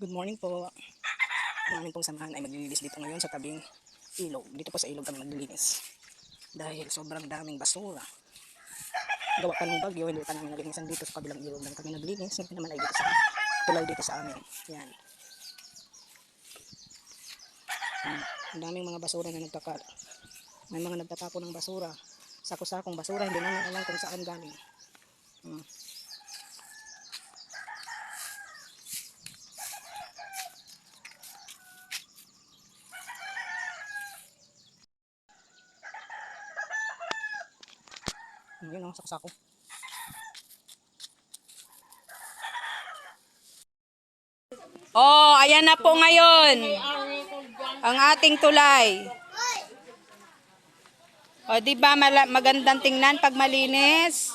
Good morning po. Ang aming pong samahan ay maglilinis dito ngayon sa tabing ilog. Dito po sa ilog kami maglilinis. Dahil sobrang daming basura. Gawa pa ng bagyo, hindi pa namin nalinisan dito sa kabilang ilog lang kami naglinis. Hindi naman ay dito sa tulay dito sa amin. Yan. Ang daming mga basura na nagkakal. May mga nagtatapon ng basura. Sako-sakong basura, hindi namin alam kung saan galing. Yun o, sako-sako. Oh, ayan na po ngayon ang ating tulay. O, di ba magandang tingnan pag malinis?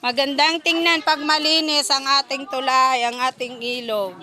Magandang tingnan pag malinis ang ating tulay, ang ating ilog.